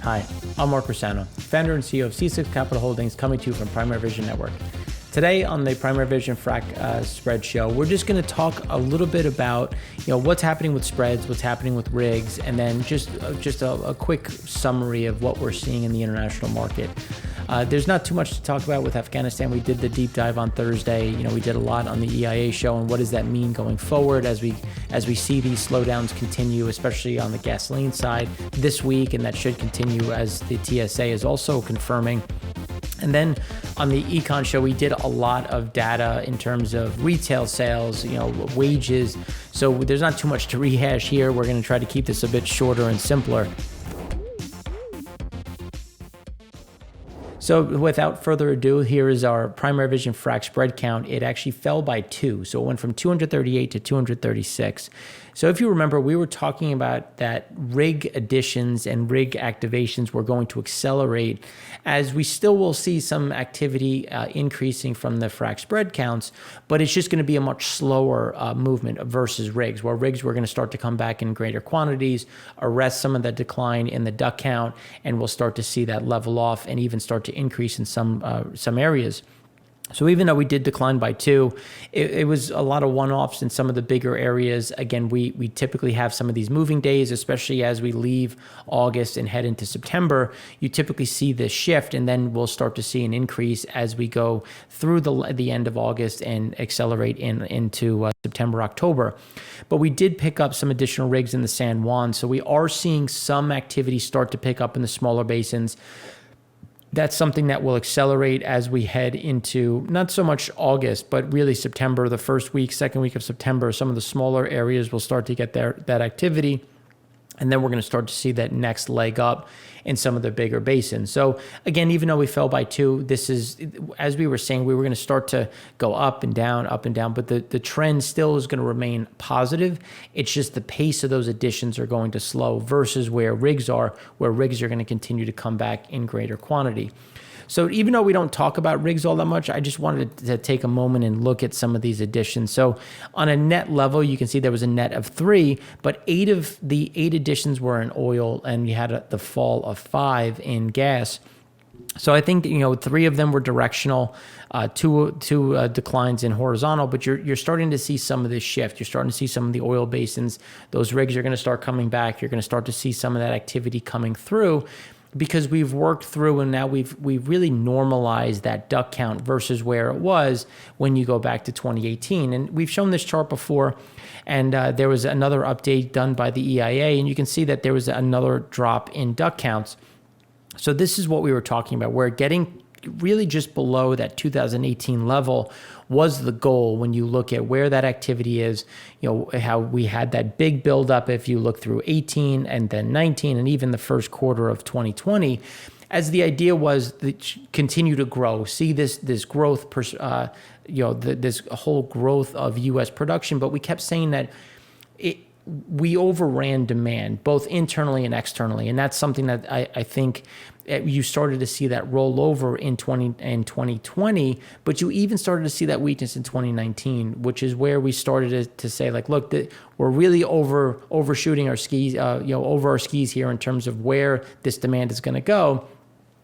Hi, I'm Mark Rossano, founder and CEO of C6 Capital Holdings, coming to you from Primary Vision Network. Today on the Primary Vision Frac Spread Show, we're just going to talk a little bit about what's happening with spreads, what's happening with rigs, and then just a quick summary of what we're seeing in the international market. There's not too much to talk about with Afghanistan. We did the deep dive on Thursday. We did a lot on the EIA show, and what does that mean going forward as we see these slowdowns continue, especially on the gasoline side this week, and that should continue as the TSA is also confirming. And then on the econ show, we did a lot of data in terms of retail sales, wages. So there's not too much to rehash here. We're going to try to keep this a bit shorter and simpler. So without further ado, here is our Primary Vision Frac Spread Count. It actually fell by 2. So it went from 238 to 236. So if you remember, we were talking about that rig additions and rig activations were going to accelerate, as we still will see some activity increasing from the frac spread counts, but it's just going to be a much slower movement versus rigs, where rigs were going to start to come back in greater quantities, arrest some of the decline in the DUC count, and we'll start to see that level off and even start to increase in some areas. So even though we did decline by 2, it was a lot of one-offs in some of the bigger areas. Again, we typically have some of these moving days, especially as we leave August and head into September. You typically see this shift, and then we'll start to see an increase as we go through the end of August and accelerate into September, October. But we did pick up some additional rigs in the San Juan, so we are seeing some activity start to pick up in the smaller basins. That's something that will accelerate as we head into not so much August, but really September, the first week, second week of September. Some of the smaller areas will start to get that activity. And then we're going to start to see that next leg up in some of the bigger basins. So again, even though we fell by 2, this is, as we were saying, we were going to start to go up and down, but the trend still is going to remain positive. It's just the pace of those additions are going to slow versus where rigs are going to continue to come back in greater quantity. So even though we don't talk about rigs all that much, I just wanted to take a moment and look at some of these additions. So on a net level, you can see there was a net of 3, but 8 of the 8 additions were in oil, and you had the fall of 5 in gas. So I think 3 of them were directional, two declines in horizontal, but you're starting to see some of this shift. You're starting to see some of the oil basins. Those rigs are going to start coming back. You're going to start to see some of that activity coming through, because we've worked through and now we've really normalized that DUC count versus where it was when you go back to 2018. And we've shown this chart before, and there was another update done by the EIA, and you can see that there was another drop in DUC counts. So this is what we were talking about. We're getting really just below that 2018 level was the goal when you look at where that activity is, how we had that big buildup if you look through 18 and then 19 and even the first quarter of 2020, as the idea was that continue to grow, see this growth, this whole growth of U.S. production. But we kept saying that we overran demand, both internally and externally. And that's something that I think you started to see that roll over in 2020, but you even started to see that weakness in 2019, which is where we started to say, like, look, we're really overshooting our skis, over our skis here in terms of where this demand is going to go.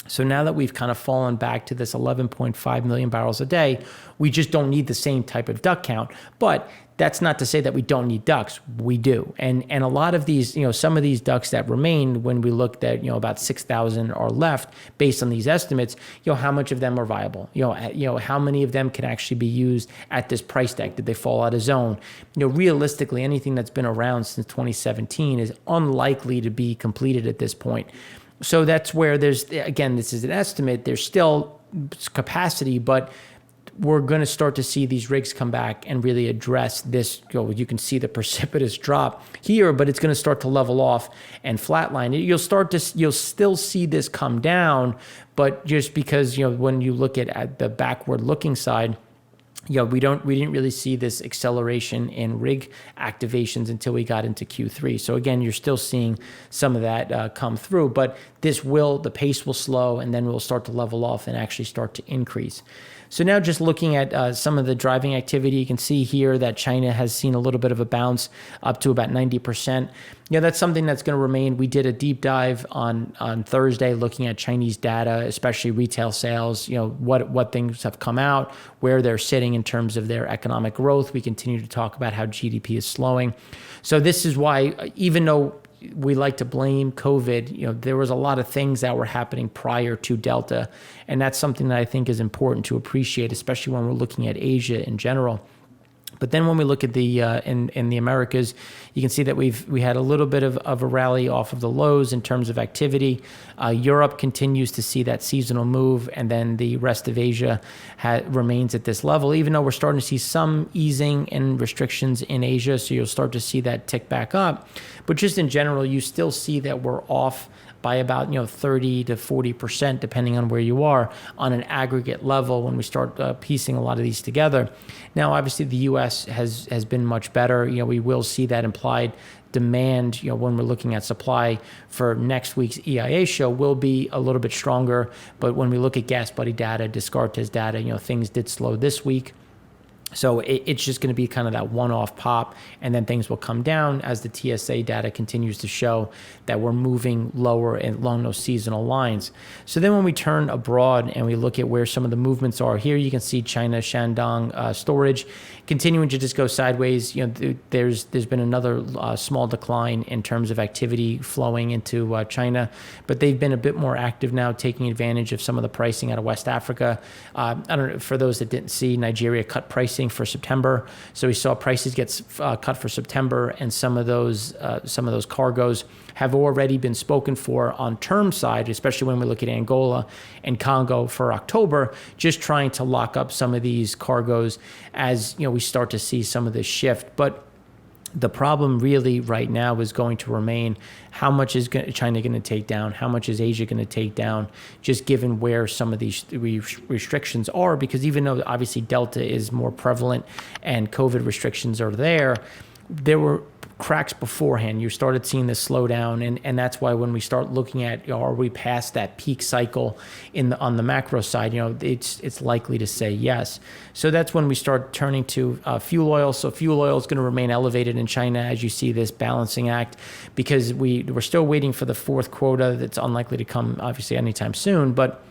So now that we've kind of fallen back to this 11.5 million barrels a day, we just don't need the same type of DUC count. But that's not to say that we don't need DUCs. We do. And a lot of these, some of these DUCs that remain, when we looked at, about 6,000 are left based on these estimates, how much of them are viable? How many of them can actually be used at this price deck? Did they fall out of zone? Realistically, anything that's been around since 2017 is unlikely to be completed at this point. So that's where this is an estimate. There's still capacity, but we're going to start to see these rigs come back and really address this. You can see the precipitous drop here, but it's going to start to level off and flatline. You'll still see this come down, but just because, when you look at the backward looking side, we didn't really see this acceleration in rig activations until we got into Q3. So again, you're still seeing some of that come through, but the pace will slow, and then we'll start to level off and actually start to increase. So now just looking at some of the driving activity, you can see here that China has seen a little bit of a bounce up to about 90%. That's something that's going to remain. We did a deep dive on Thursday looking at Chinese data, especially retail sales, what things have come out, where they're sitting in terms of their economic growth. We continue to talk about how GDP is slowing. So this is why, even though we like to blame COVID, there was a lot of things that were happening prior to Delta. And that's something that I think is important to appreciate, especially when we're looking at Asia in general. But then when we look at the in the Americas, you can see that we had a little bit of a rally off of the lows in terms of activity. Europe continues to see that seasonal move, and then the rest of Asia remains at this level, even though we're starting to see some easing in restrictions in Asia. So you'll start to see that tick back up. But just in general, you still see that we're off by about 30 to 40%, depending on where you are, on an aggregate level when we start piecing a lot of these together. Now, obviously, the U.S. has been much better. We will see that implied demand, when we're looking at supply for next week's EIA show, will be a little bit stronger. But when we look at Gas Buddy data, Descartes data, things did slow this week. So it's just going to be kind of that one-off pop, and then things will come down as the TSA data continues to show that we're moving lower and along those seasonal lines. So then when we turn abroad and we look at where some of the movements are, here you can see China Shandong storage continuing to just go sideways. There's been another small decline in terms of activity flowing into China, but they've been a bit more active now, taking advantage of some of the pricing out of West Africa. I don't know, for those that didn't see, Nigeria cut pricing for September, so we saw prices get cut for September, and some of those cargoes have already been spoken for on term side, especially when we look at Angola and Congo for October, just trying to lock up some of these cargoes as we start to see some of this shift. But the problem really right now is going to remain, how much is China going to take down? How much is Asia going to take down? Just given where some of these restrictions are, because even though obviously Delta is more prevalent and COVID restrictions are there were cracks beforehand. You started seeing this slowdown, and that's why when we start looking at, are we past that peak cycle on the macro side, it's likely to say yes. So that's when we start turning to fuel oil. So fuel oil is going to remain elevated in China as you see this balancing act, because we're still waiting for the fourth quota that's unlikely to come obviously anytime soon, but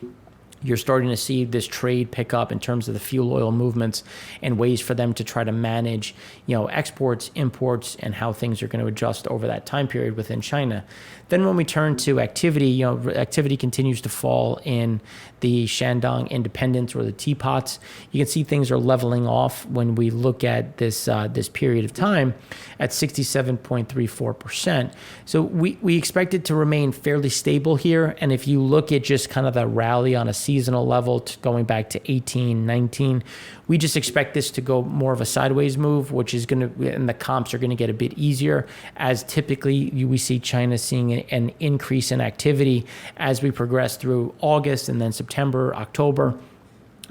you're starting to see this trade pick up in terms of the fuel oil movements and ways for them to try to manage, exports, imports, and how things are going to adjust over that time period within China. Then when we turn to activity, activity continues to fall in the Shandong Independence or the teapots. You can see things are leveling off when we look at this period of time at 67.34%. So we expect it to remain fairly stable here. And if you look at just kind of the rally on a seasonal level going back to 18, 19, we just expect this to go more of a sideways move, which is going to, and the comps are going to get a bit easier, as typically we see China seeing an increase in activity as we progress through August and then September, October.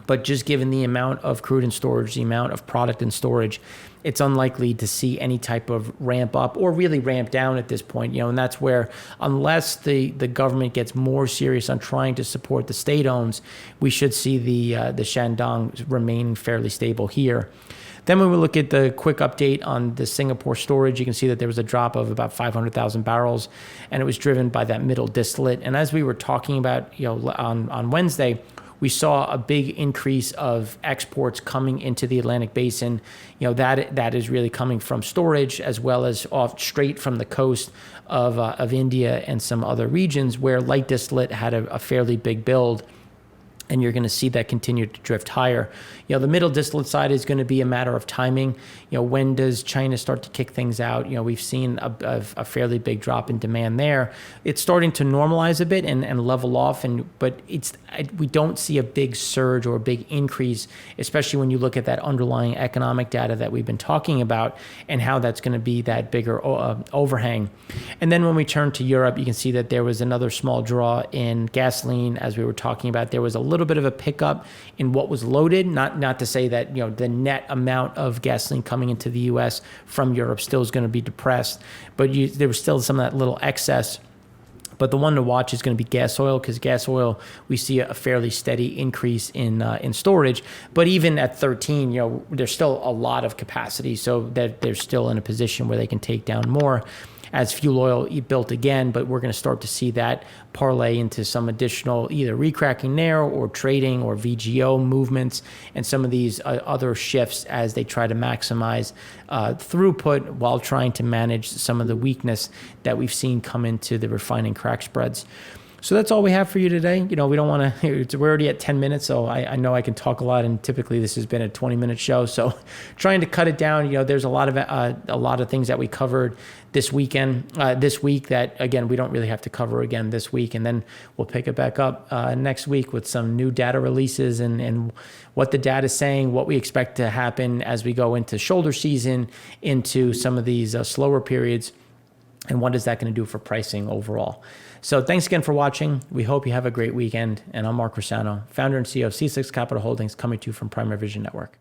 But just given the amount of crude in storage, the amount of product in storage, it's unlikely to see any type of ramp up or really ramp down at this point, and that's where, unless the government gets more serious on trying to support the state-owns, we should see the Shandong remaining fairly stable here. Then when we look at the quick update on the Singapore storage, you can see that there was a drop of about 500,000 barrels, and it was driven by that middle distillate. And as we were talking about, on Wednesday, we saw a big increase of exports coming into the Atlantic Basin. That is really coming from storage, as well as off straight from the coast of India and some other regions where light distillate had a fairly big build. And you're going to see that continue to drift higher. The middle distillate side is going to be a matter of timing. When does China start to kick things out? We've seen a fairly big drop in demand there. It's starting to normalize a bit and level off, but we don't see a big surge or a big increase, especially when you look at that underlying economic data that we've been talking about and how that's going to be that bigger overhang. And then when we turn to Europe, you can see that there was another small draw in gasoline, as we were talking about. There was a little bit of a pickup in what was loaded, not to say that the net amount of gasoline coming into the U.S. from Europe still is going to be depressed, but there was still some of that little excess But the one to watch is going to be gas oil, because gas oil, we see a fairly steady increase in storage. But even at 13, there's still a lot of capacity, so that they're still in a position where they can take down more as fuel oil built again. But we're going to start to see that parlay into some additional either recracking there or trading or VGO movements and some of these other shifts as they try to maximize throughput while trying to manage some of the weakness that we've seen come into the refining crack spreads. So that's all we have for you today. We don't want to, we're already at 10 minutes, so I know I can talk a lot, and typically this has been a 20-minute show. So trying to cut it down, there's a lot of things that we covered this week that, again, we don't really have to cover again this week. And then we'll pick it back up next week with some new data releases and what the data is saying, what we expect to happen as we go into shoulder season, into some of these slower periods, and what is that going to do for pricing overall. So thanks again for watching. We hope you have a great weekend. And I'm Mark Rossano, founder and CEO of C6 Capital Holdings, coming to you from Primary Vision Network.